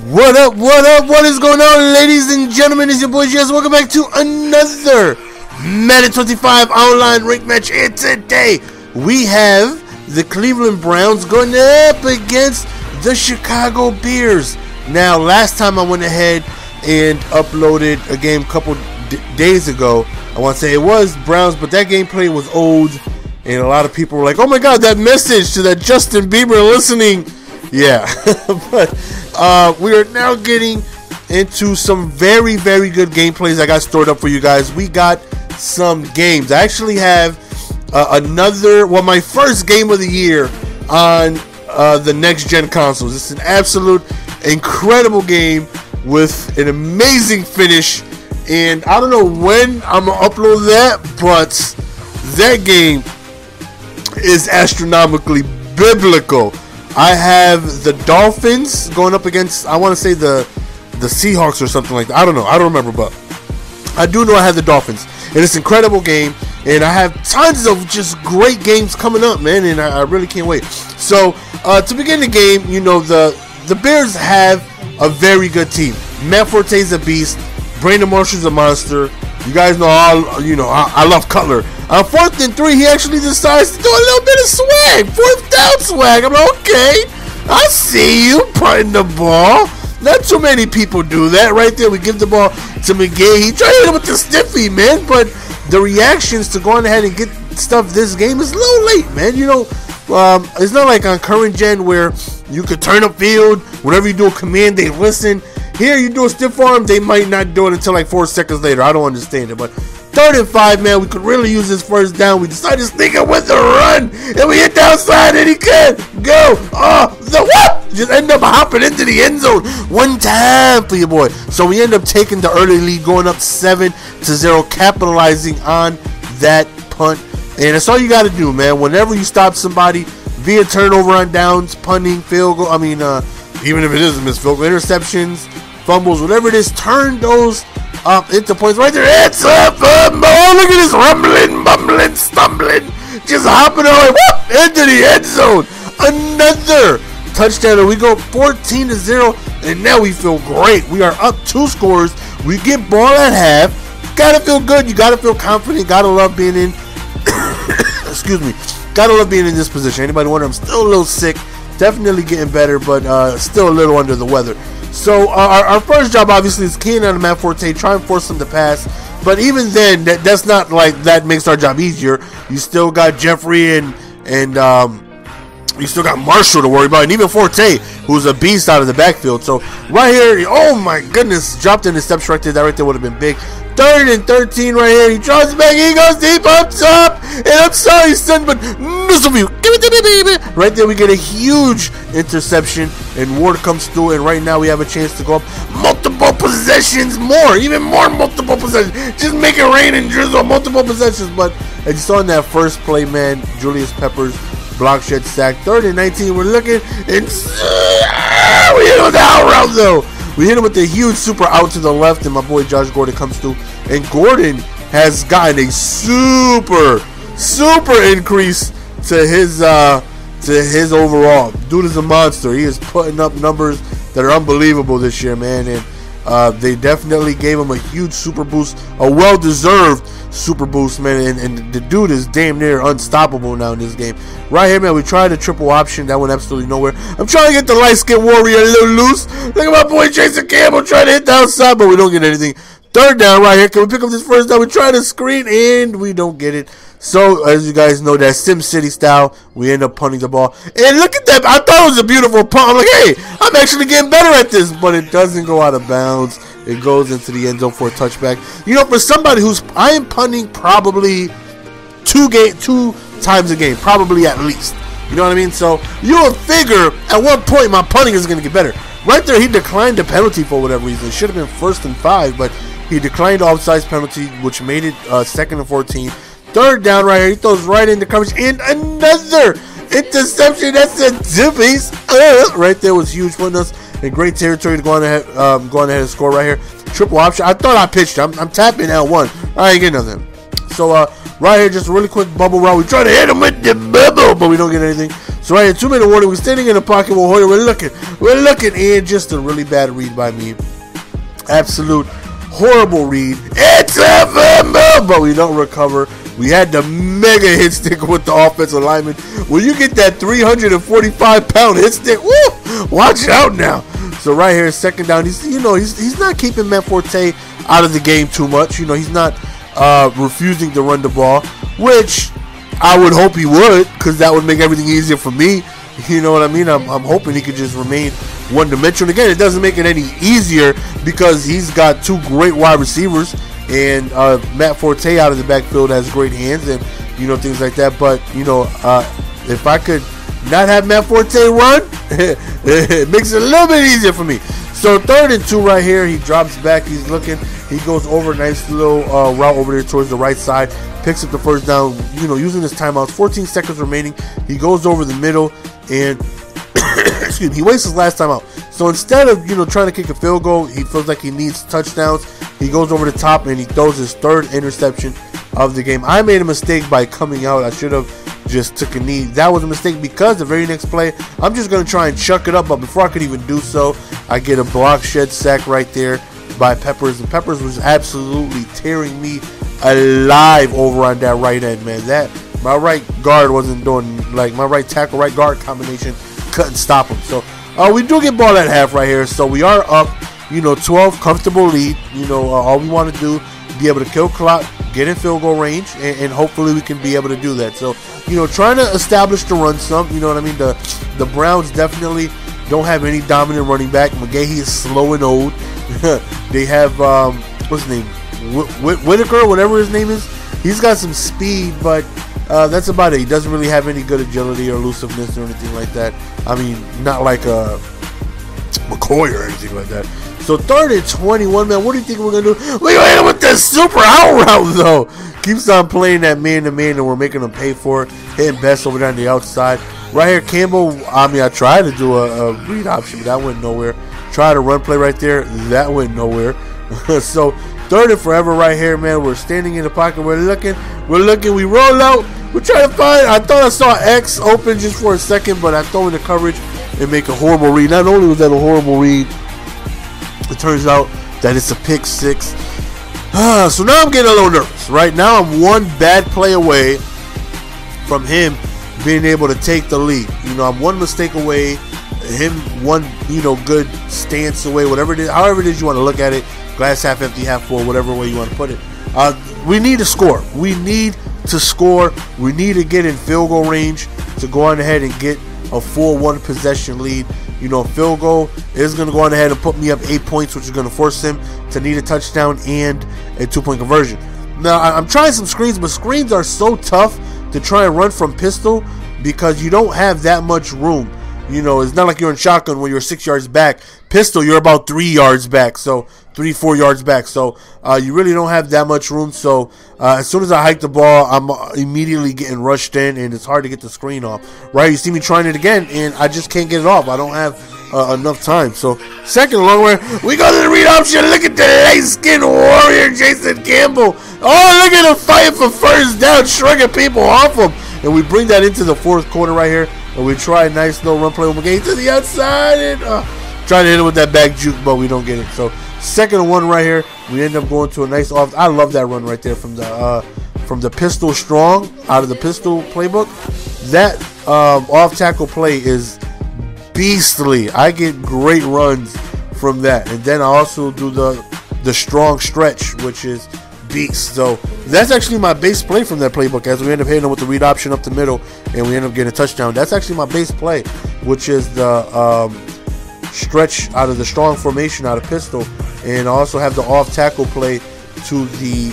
What up, what up, what is going on, ladies and gentlemen? It's your boy Jess. Welcome back to another Madden 25 online rank match. And today we have the Cleveland Browns going up against the Chicago Bears. Now, last time I went ahead and uploaded a game a couple days ago. I want to say it was Browns, but that gameplay was old, and a lot of people were like, "Oh my God, that message to that Justin Bieber listening." Yeah, but we are now getting into some very, very good gameplays I got stored up for you guys. We got some games. I actually have my first game of the year on the next gen consoles. It's an absolute incredible game with an amazing finish, and I don't know when I'm gonna upload that, but that game is astronomically biblical. I have the Dolphins going up against, I want to say the Seahawks or something like that. I don't know. I don't remember, but I do know I have the Dolphins. And it's an incredible game. And I have tons of just great games coming up, man. And I really can't wait. So, to begin the game, you know, the Bears have a very good team. Matt Forte's a beast. Brandon Marshall's a monster. You guys know, I love Cutler. On 4th and 3, he actually decides to do a little bit of swag. 4th down swag. I'm like, okay, I see you punting the ball. Not too many people do that. Right there, we give the ball to McGay. He tried to hit him with the stiffy, man. But the reactions to going ahead and get stuff this game is a little late, man. You know, it's not like on current gen where you could turn up field. Whenever you do a command, they listen. Here, you do a stiff arm, they might not do it until like 4 seconds later. I don't understand it, but 3rd and 5, man, we could really use this first down. We decided to sneak it with the run, and we hit the outside, and he can go. The what? Just end up hopping into the end zone one time for your boy. So we end up taking the early lead, going up 7-0, capitalizing on that punt. And that's all you got to do, man. Whenever you stop somebody via turnover on downs, punting, field goal, even if it is a missed field goal, interceptions, fumbles, whatever it is, turn those up into points. Right there, it's up, oh, look at this rumbling, bumbling, stumbling, just hopping away, whoop, into the end zone. Another touchdown, and we go 14-0, and now we feel great. We are up 2 scores. We get ball at half. Gotta feel good. You gotta feel confident. Gotta love being in. Excuse me. Gotta love being in this position. Anybody wonder? I'm still a little sick. Definitely getting better, but still a little under the weather. So our first job obviously is keying on Matt Forte, try and force him to pass. But even then, that's not like that makes our job easier. You still got Jeffrey and you still got Marshall to worry about, and even Forte, who's a beast out of the backfield. So right here, oh my goodness, dropped in the steps right there. That right there would have been big. 3rd and 13 right here. He draws back. He goes deep up top. And I'm sorry, son, but missile view. Give it to me, baby. Right there, we get a huge interception. And Ward comes through. And right now, we have a chance to go up multiple possessions more. Even more multiple possessions. Just make it rain and drizzle multiple possessions. But as you saw in that first play, man, Julius Peppers block shed sack. 3rd and 19. We're looking. And we hit him with the out route, though. We hit him with the huge super out to the left, and my boy Josh Gordon comes through. And Gordon has gotten a super increase to his overall. Dude is a monster. He is putting up numbers that are unbelievable this year, man. And they definitely gave him a huge super boost, a well-deserved super boost, man. And the dude is damn near unstoppable now in this game. Right here, man, we tried a triple option. That went absolutely nowhere. I'm trying to get the light-skinned warrior a little loose. Look at my boy Jason Campbell trying to hit the outside, but we don't get anything. 3rd down right here. Can we pick up this first down? We try to screen, and we don't get it. So, as you guys know, that Sim City style, we end up punting the ball. And look at that. I thought it was a beautiful punt. I'm like, hey, I'm actually getting better at this. But it doesn't go out of bounds. It goes into the end zone for a touchback. You know, for somebody I am punting probably 2 times a game. Probably at least. You know what I mean? So, you would figure at one point my punting is going to get better. Right there, he declined the penalty for whatever reason. It should have been 1st and 5, but he declined the offsides penalty, which made it 2nd and 14. 3rd down right here. He throws right into coverage. And another interception. That's a two-piece. Right there was huge, putting us in great territory to go on ahead and score right here. Triple option. I thought I pitched. I'm tapping L1. I ain't getting nothing. So right here, just a really quick bubble route. We try to hit him with the bubble, but we don't get anything. So right here, 2-minute warning. We're standing in the pocket. We're looking, and just a really bad read by me. Absolute horrible read. It's a fumble, but we don't recover. We had the mega hit stick with the offensive lineman. When you get that 345-pound hit stick, woo, watch out now. So right here, second down. He's not keeping Matt Forte out of the game too much. He's not refusing to run the ball, which I would hope he would, because that would make everything easier for me. You know what I mean? I'm hoping he could just remain one-dimensional. Again, it doesn't make it any easier because he's got two great wide receivers, and Matt Forte out of the backfield has great hands and things like that. But if I could not have Matt Forte run, it makes it a little bit easier for me. So 3rd and 2 right here. He drops back. He's looking. He goes over a nice little route over there towards the right side. Picks up the first down, using his timeouts. 14 seconds remaining. He goes over the middle and excuse me, he wastes his last time out. So instead of trying to kick a field goal, he feels like he needs touchdowns. He goes over the top and he throws his 3rd interception of the game. I made a mistake by coming out. I should have just took a knee. That was a mistake because the very next play, I'm just going to try and chuck it up. But before I could even do so, I get a block shed sack right there by Peppers. And Peppers was absolutely tearing me alive over on that right end, man. My right guard wasn't doing, like, my right tackle, right guard combination couldn't stop him. So we do get ball at half right here. So we are up, 12, comfortable lead. All we want to do, be able to kill clock, get in field goal range, and hopefully we can be able to do that. So, trying to establish the run some, you know what I mean? The Browns definitely don't have any dominant running back. McGahee is slow and old. They have, what's his name? Whitaker, whatever his name is. He's got some speed, but that's about it. He doesn't really have any good agility or elusiveness or anything like that. I mean, not like a McCoy or anything like that. So 3rd and 21, man. What do you think we're going to do? We're going to with this super out route, though. Keeps on playing that man-to-man, and we're making them pay for it. Hitting Best over there on the outside. Right here, Campbell, I tried to do a read option, but that went nowhere. Tried a run play right there. That went nowhere. So 3rd and forever right here, man. We're standing in the pocket. We're looking. We roll out. We're trying to find. I thought I saw X open just for a second, but I throw in the coverage and make a horrible read. Not only was that a horrible read, it turns out that it's a pick 6. So now I'm getting a little nervous. Right now I'm one bad play away from him being able to take the lead. I'm one mistake away, him one good stance away, whatever it is, however it is you want to look at it. Glass half empty, half full, whatever way you want to put it. We need to score. We need to get in field goal range to go on ahead and get a full 1 possession lead. Field goal is going to go on ahead and put me up 8 points, which is going to force him to need a touchdown and a 2-point conversion. Now, I'm trying some screens, but screens are so tough to try and run from pistol because you don't have that much room. It's not like you're in shotgun where you're 6 yards back. Pistol, you're about 3 yards back, so 3-4 yards back. So you really don't have that much room. So as soon as I hike the ball, I'm immediately getting rushed in, and it's hard to get the screen off. Right? You see me trying it again, and I just can't get it off. I don't have enough time. So 2nd and long way, we go to the read option. Look at the light-skinned warrior, Jason Campbell. Oh, look at him fighting for first down, shrugging people off him. And we bring that into the 4th quarter right here. And we try a nice little run play with McGahee to the outside. And try to hit it with that back juke, but we don't get it. So 2nd and 1 right here. We end up going to a nice off. I love that run right there from the pistol strong out of the pistol playbook. That off tackle play is beastly. I get great runs from that. And then I also do the strong stretch, which is beast. So that's actually my base play from that playbook, as we end up hitting them with the read option up the middle and we end up getting a touchdown. That's actually my base play, which is the stretch out of the strong formation out of pistol, and I also have the off tackle play to the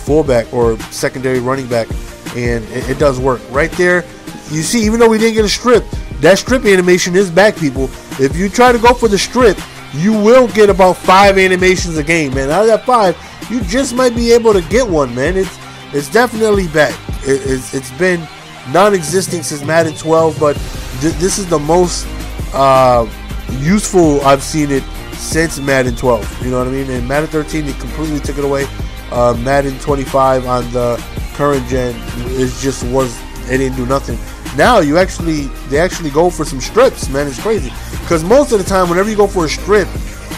fullback or secondary running back, and it does work right there. You see, even though we didn't get a strip, that strip animation is back, people. If you try to go for the strip, you will get about 5 animations a game, man. Out of that 5, you just might be able to get one, man. It's definitely back. It's been non-existent since Madden 12, but this is the most useful I've seen it since Madden 12. You know what I mean? And Madden 13, they completely took it away. Madden 25 on the current gen, it didn't do nothing. now they actually go for some strips, man. It's crazy because most of the time, whenever you go for a strip,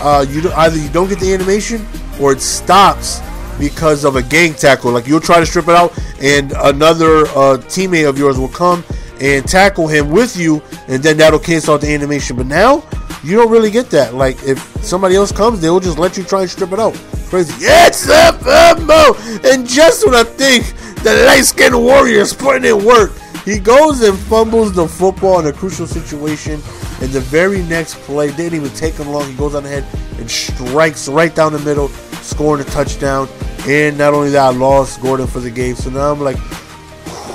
either you don't get the animation or it stops because of a gang tackle. Like you'll try to strip it out, and another teammate of yours will come and tackle him with you, and then that'll cancel out the animation. But now you don't really get that. Like if somebody else comes, they will just let you try and strip it out. Crazy. It's FMO! And just when I think the light-skinned warrior is putting in work, he goes and fumbles the football in a crucial situation. In the very next play, didn't even take him long. He goes on ahead and strikes right down the middle, scoring a touchdown. And not only that, I lost Gordon for the game. So now I'm like,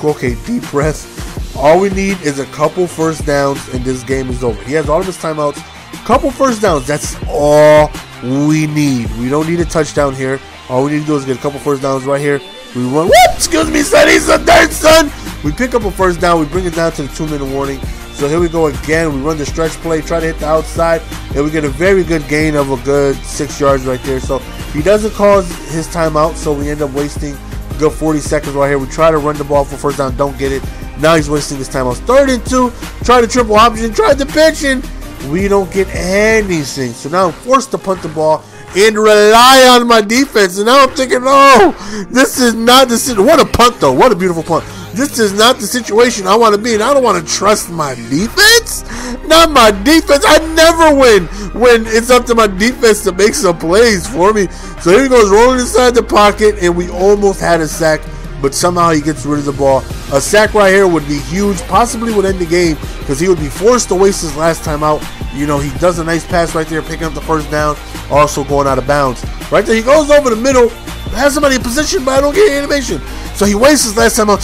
okay, deep breath. All we need is a couple first downs, and this game is over. He has all of his timeouts. Couple first downs. That's all we need. We don't need a touchdown here. All we need to do is get a couple first downs right here. We run. Whoop! Excuse me, son. He's a dirt, son. We pick up a first down. We bring it down to the 2-minute warning. So here we go again. We run the stretch play, try to hit the outside, and we get a very good gain of a good 6 yards right there. So he doesn't cause his timeout, so we end up wasting a good 40 seconds right here. We try to run the ball for first down, don't get it. Now he's wasting his timeouts. 3rd and 2, try the triple option, try the pitch, and we don't get anything. So now I'm forced to punt the ball and rely on my defense. And now I'm thinking, oh, this is not the situation. What a punt, though. What a beautiful punt. This is not the situation I want to be in. I don't want to trust my defense. Not my defense. I never win when it's up to my defense to make some plays for me. So here he goes, rolling inside the pocket, and we almost had a sack, but somehow he gets rid of the ball. A sack right here would be huge, possibly would end the game because he would be forced to waste his last time out. You know, he does a nice pass right there, picking up the first down, also going out of bounds. Right there, he goes over the middle, has somebody in position, but I don't get animation. So he wastes his last time out.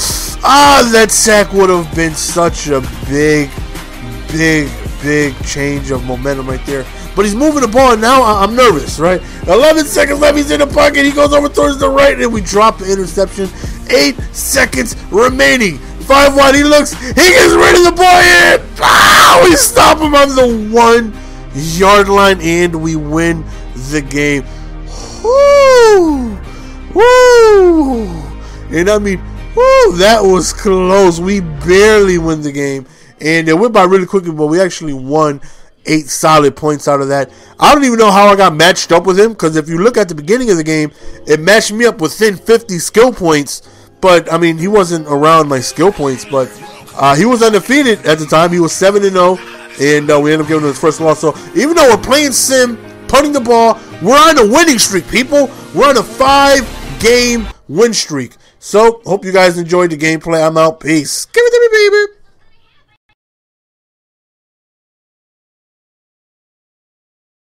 That sack would have been such a big change of momentum right there. But he's moving the ball, and now I'm nervous, right? 11 seconds left. He's in the pocket. He goes over towards the right, and we drop the interception. 8 seconds remaining. 5 wide. He looks. He gets rid of the ball, and we stop him on the 1 yard line, and we win the game. Woo! Woo! And I mean, woo! That was close. We barely win the game, and it went by really quickly, but we actually won. 8 solid points out of that. I don't even know how I got matched up with him, because if you look at the beginning of the game, it matched me up within 50 skill points. But I mean, he wasn't around my skill points, but he was undefeated at the time. He was 7-0, and we ended up giving him his first loss. So even though we're playing sim, punting the ball, we're on a winning streak, people. We're on a 5-game win streak. So hope you guys enjoyed the gameplay. I'm out. Peace. Give it to me, baby.